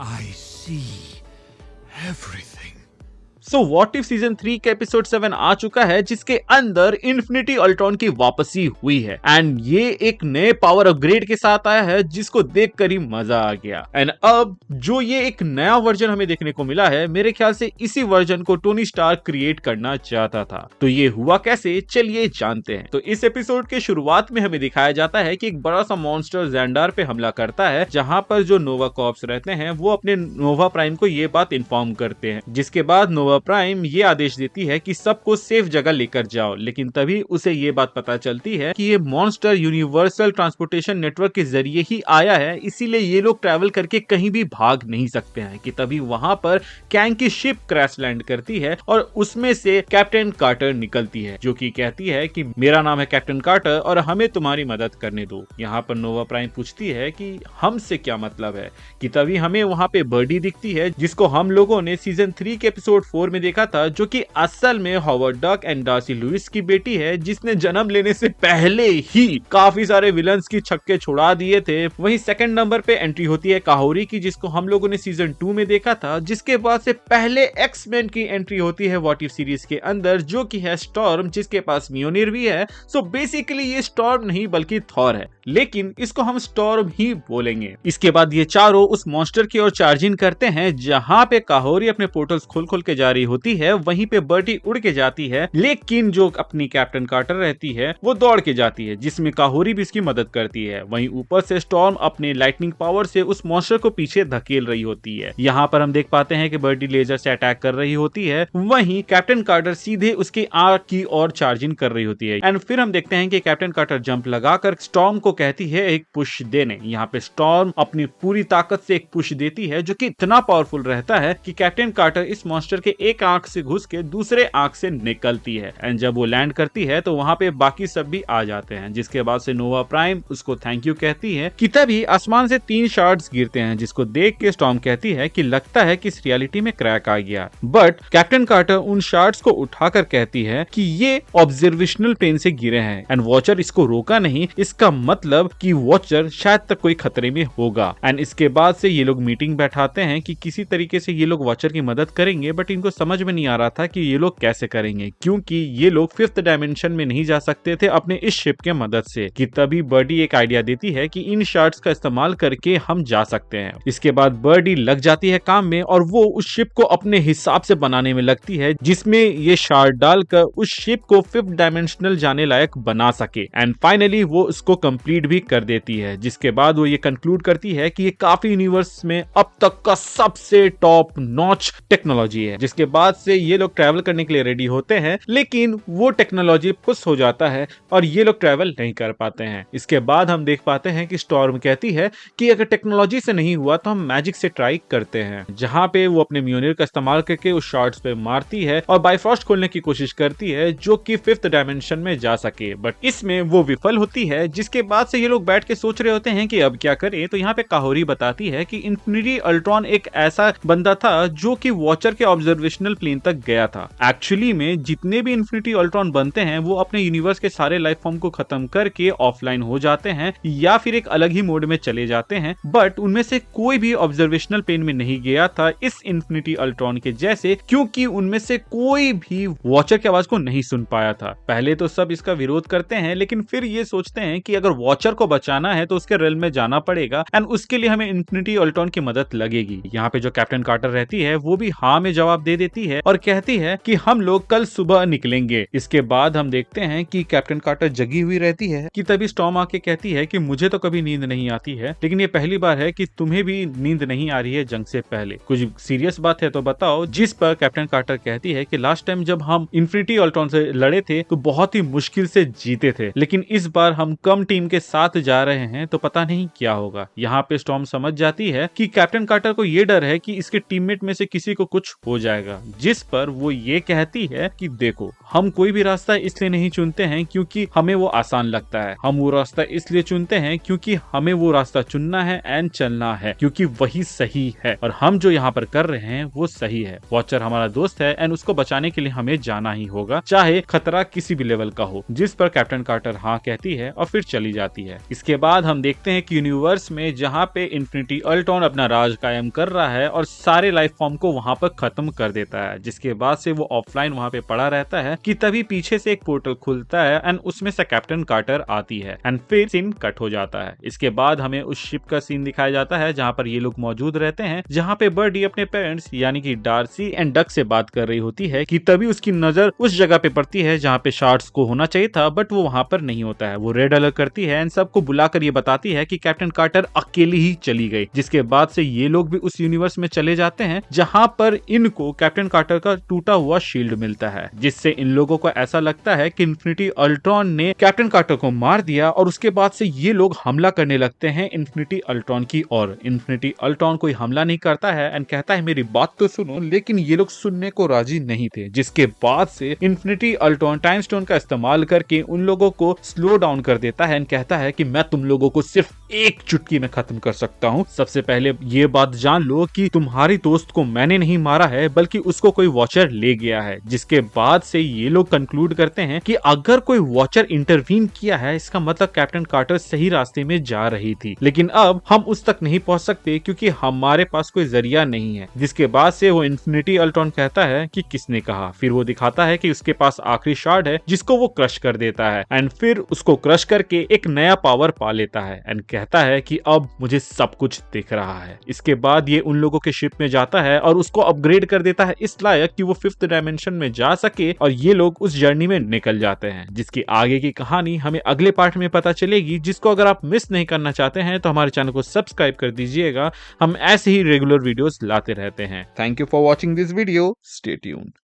I see everything. So what if season 3 के episode 7 आ चुका है, जिसके अंदर इन्फिनिटी अल्ट्रॉन की वापसी हुई है एंड ये एक नए पावर अपग्रेड के साथ आया है जिसको देखकर ही मजा आ गया। एंड अब जो ये एक नया वर्जन हमें देखने को मिला है, मेरे ख्याल से इसी वर्जन को टोनी स्टार्क क्रिएट करना चाहता था। तो ये हुआ कैसे, चलिए जानते हैं। तो इस एपिसोड के शुरुआत में हमें दिखाया जाता है कि एक बड़ा सा मॉन्स्टर ज़ेंडार पे हमला करता है, जहां पर जो नोवा कॉर्प्स रहते हैं वो अपने नोवा प्राइम को ये बात इन्फॉर्म करते हैं, जिसके बाद नोवा प्राइम ये आदेश देती है कि सबको सेफ जगह लेकर जाओ। लेकिन तभी उसे ये बात पता चलती है कि ये मॉन्स्टर यूनिवर्सल ट्रांसपोर्टेशन नेटवर्क के जरिए ही आया है, इसीलिए ये लोग ट्रैवल करके कहीं भी भाग नहीं सकते हैं। कि तभी वहां पर कैंग की शिप क्रैश लैंड करती है और उसमें से कैप्टन कार्टर निकलती है, जो कि कहती है कि मेरा नाम है कैप्टन कार्टर और हमें तुम्हारी मदद करने दो। यहाँ पर नोवा प्राइम पूछती है कि हमसे क्या मतलब है। कि तभी हमें वहां पे बर्डी दिखती है, जिसको हम लोगों ने सीजन 3 के एपिसोड 4 में देखा था, जो कि असल में Howard Duck and Darcy Lewis की बेटी है, जिसने जन्म लेने से पहले ही काफी सारे विलन्स की छक्के छुड़ा दिए थे। वहीं सेकंड नंबर पे एंट्री होती है काहोरी की, जिसको हम लोगों ने सीजन 2 में देखा था। जिसके बाद से पहले एक्स-मैन की एंट्री होती है व्हाट इफ सीरीज के अंदर, जो कि है स्टॉर्म, जिसके पास म्योनिर भी है। सो बेसिकली ये स्टॉर्म नहीं बल्कि थॉर है, लेकिन इसको हम स्टॉर्म ही बोलेंगे। इसके बाद ये चारों उस मॉन्स्टर की ओर चार्जिंग करते हैं, जहां पे काहोरी अपने पोर्टल्स खोल के जा रही होती है। वहीं पे बर्टी उड़ के जाती है, लेकिन जो अपनी कैप्टन कार्टर रहती है वो दौड़ के जाती है, जिसमें काहोरी भी इसकी मदद करती है। वहीं ऊपर से स्टॉर्म अपने लाइटनिंग पावर से उस मॉन्स्टर को पीछे धकेल रही होती है। यहाँ पर हम देख पाते हैं कि बर्टी लेजर से अटैक कर रही होती है, वहीं कैप्टन कार्टर सीधे उसकी आंख की ओर चार्जिंग कर रही होती है। एंड फिर हम देखते हैं कि कैप्टन कार्टर जंप लगाकर स्टॉर्म को कहती है एक पुश देने। यहाँ पे स्टॉर्म अपनी पूरी ताकत से एक पुश देती है, जो कि इतना पावरफुल रहता है कि कैप्टन कार्टर इस मॉन्स्टर के एक आंख से घुस के दूसरे आंख से निकलती है। एंड जब वो लैंड करती है तो वहां पे बाकी सब भी आ जाते हैं, जिसके बाद से नोवा प्राइम उसको थैंक यू कहती है। कि तभी आसमान से 3 शार्ड्स गिरते हैं, जिसको देख के स्टॉर्म कहती है कि लगता है कि इस रियलिटी में क्रैक आ गया। बट कैप्टन कार्टर उन शार्ड्स को उठाकर कहती है कि ये ऑब्जर्वेशनल प्लेन से गिरे हैं एंड वॉचर इसको रोका नहीं, इसका मतलब कि वॉचर शायद तक कोई खतरे में होगा। एंड इसके बाद से ये लोग मीटिंग बैठाते हैं कि किसी तरीके से ये लोग वॉचर की मदद करेंगे, बट इनको समझ में नहीं आ रहा था कि ये लोग कैसे करेंगे, क्योंकि ये लोग 5th डायमेंशन में नहीं जा सकते थे अपने इस शिप के मदद से। कि तभी बर्डी एक आइडिया देती है कि इन शार्ड्स का इस्तेमाल करके हम जा सकते हैं। इसके बाद बर्डी लग जाती है काम में और वो उस शिप को अपने हिसाब से बनाने में लगती है, जिसमें ये शार्ड डालकर उस शिप को 5th डायमेंशनल जाने लायक बना सके। एंड फाइनली वो उसको कंप्लीट भी कर देती है, जिसके बाद वो ये कंक्लूड करती है कि ये काफी यूनिवर्स में अब तक का सबसे टॉप नॉच टेक्नोलॉजी है। जिसके बाद से ये लोग ट्रैवल करने के लिए रेडी होते हैं, लेकिन वो टेक्नोलॉजी पुश हो जाता है और ये लोग ट्रैवल नहीं कर पाते हैं। इसके बाद हम देख पाते हैं कि स्टॉर्म कहती है कि अगर टेक्नोलॉजी से नहीं हुआ तो हम मैजिक से ट्राई करते हैं, जहां पे वो अपने म्योनिर का इस्तेमाल करके उस शार्ड्स पे मारती है और बाइफ्रॉस्ट खोलने की कोशिश करती है, जो कि 5th डायमेंशन में जा सके। बट इसमें वो विफल होती है। जिसके बाद से ये लोग बैठ के सोच रहे होते हैं कि अब क्या करें। तो यहाँ पे काहोरी बताती है कि इन्फिनिटी अल्ट्रॉन एक ऐसा बंदा था जो कि वॉचर के ऑब्जर्वेशनल प्लेन तक गया था। एक्चुअली में जितने भी इन्फिनिटी अल्ट्रॉन बनते हैं वो अपने यूनिवर्स के सारे लाइफ फॉर्म को खत्म करके ऑफलाइन हो जाते हैं या फिर एक अलग ही मोड में चले जाते हैं, बट उनमें से कोई भी ऑब्जर्वेशनल प्लेन में नहीं गया था इस इन्फिनिटी अल्ट्रॉन के जैसे, क्योंकि उनमें से कोई भी वॉचर की आवाज को नहीं सुन पाया था। पहले तो सब इसका विरोध करते हैं, लेकिन फिर ये सोचते हैं कि अगर वॉचर को बचाना है तो उसके रेल में जाना पड़ेगा एंड उसके लिए हमें इन्फिनिटी अल्ट्रॉन की मदद लगेगी। यहाँ पे जो कैप्टन कार्टर रहती है वो भी हाँ में जवाब दे देती है और कहती है कि हम लोग कल सुबह निकलेंगे। इसके बाद हम देखते हैं कि कैप्टन कार्टर जगी हुई रहती है। कि तभी स्टॉर्म आके कहती है कि मुझे तो कभी नींद नहीं आती है, लेकिन ये पहली बार है कि तुम्हें भी नींद नहीं आ रही है जंग से पहले। कुछ सीरियस बात है तो बताओ। जिस पर कैप्टन कार्टर कहती है कि लास्ट टाइम जब हम इन्फिनिटी अल्ट्रॉन से लड़े थे तो बहुत ही मुश्किल से जीते थे, लेकिन इस बार हम कम टीम के साथ जा रहे हैं तो पता नहीं क्या होगा। यहाँ पे स्टॉर्म समझ जाती है कि कैप्टन कार्टर को ये डर है कि इसके टीममेट में से किसी को कुछ हो जाएगा। जाएगा, जिस पर वो ये कहती है कि देखो, हम कोई भी रास्ता इसलिए नहीं चुनते हैं क्योंकि हमें वो आसान लगता है, हम वो रास्ता इसलिए चुनते हैं क्योंकि हमें वो रास्ता चुनना है एंड चलना है, क्योंकि वही सही है और हम जो यहाँ पर कर रहे हैं वो सही है। वॉचर हमारा दोस्त है एंड उसको बचाने के लिए हमें जाना ही होगा, चाहे खतरा किसी भी लेवल का हो। जिस पर कैप्टन कार्टर हाँ कहती है और फिर चली जाती है। इसके बाद हम देखते हैं कि यूनिवर्स में जहाँ पे इन्फिनिटी अल्ट्रॉन अपना राज कायम कर रहा है और सारे लाइफ फॉर्म को वहाँ पर खत्म कर देता है, जिसके बाद से वो ऑफलाइन वहाँ पे पड़ा रहता है कि तभी पीछे से एक पोर्टल खुलता है एंड उसमें से कैप्टन कार्टर आती है एंड फिर सीन कट हो जाता है। इसके बाद हमें उस शिप का सीन दिखाया जाता है जहाँ पर ये लोग मौजूद रहते हैं, जहाँ पे बर्डी अपने पेरेंट्स यानी कि डार्सी एंड डक से बात कर रही होती है कि तभी उसकी नजर उस जगह पे पड़ती है जहाँ पे शार्ड्स को होना चाहिए था, बट वो वहाँ पर नहीं होता है। वो रेड अलर्ट करती है एंड सबको बुलाकर ये बताती है कि कैप्टन कार्टर अकेली ही चली गई, जिसके बाद से ये लोग भी उस यूनिवर्स में चले जाते हैं जहाँ पर इनको कैप्टन कार्टर का टूटा हुआ शील्ड मिलता है, जिससे इन लोगों को ऐसा लगता है कि इन्फिनिटी अल्ट्रॉन ने कैप्टन कार्टर को मार दिया और उसके बाद से ये लोग हमला करने लगते हैं इन्फिनिटी अल्ट्रॉन की ओर। इन्फिनिटी अल्ट्रॉन कोई हमला नहीं करता है एंड कहता है मेरी बात तो सुनो, लेकिन ये लोग सुनने को राजी नहीं थे, जिसके बाद से इन्फिनिटी अल्ट्रॉन टाइम स्टोन का इस्तेमाल करके उन लोगों को स्लो डाउन कर देता है एंड कहता है कि मैं तुम लोगों को सिर्फ एक चुटकी में खत्म कर सकता हूँ। सबसे पहले ये बात जान लो कि तुम्हारी दोस्त को मैंने नहीं मारा है बल्कि उसको कोई वॉचर ले गया है। जिसके बाद से ये लोग कंक्लूड करते हैं कि अगर कोई वॉचर इंटरवीन किया है इसका मतलब कैप्टन कार्टर सही रास्ते में जा रही थी, लेकिन अब हम उस तक नहीं पहुंच सकते क्योंकि हमारे पास कोई जरिया नहीं है। जिसके बाद से वो इन्फिनिटी अल्ट्रॉन कहता है कि किसने कहा। फिर वो दिखाता है कि उसके पास आखिरी शार्ड है जिसको वो क्रश कर देता है एंड फिर उसको क्रश करके एक नया पावर पा लेता है एंड कहता है कि अब मुझे सब कुछ दिख रहा है। इसके बाद ये उन लोगों के शिप में जाता है और उसको अपग्रेड कर देता है इस लायक कि वो 5th डायमेंशन में जा सके और ये लोग उस जर्नी में निकल जाते हैं, जिसकी आगे की कहानी हमें अगले पार्ट में पता चलेगी, जिसको अगर आप मिस नहीं करना चाहते हैं तो हमारे चैनल को सब्सक्राइब कर दीजिएगा। हम ऐसे ही रेगुलर वीडियोस लाते रहते हैं। Thank you for watching this video, stay tuned.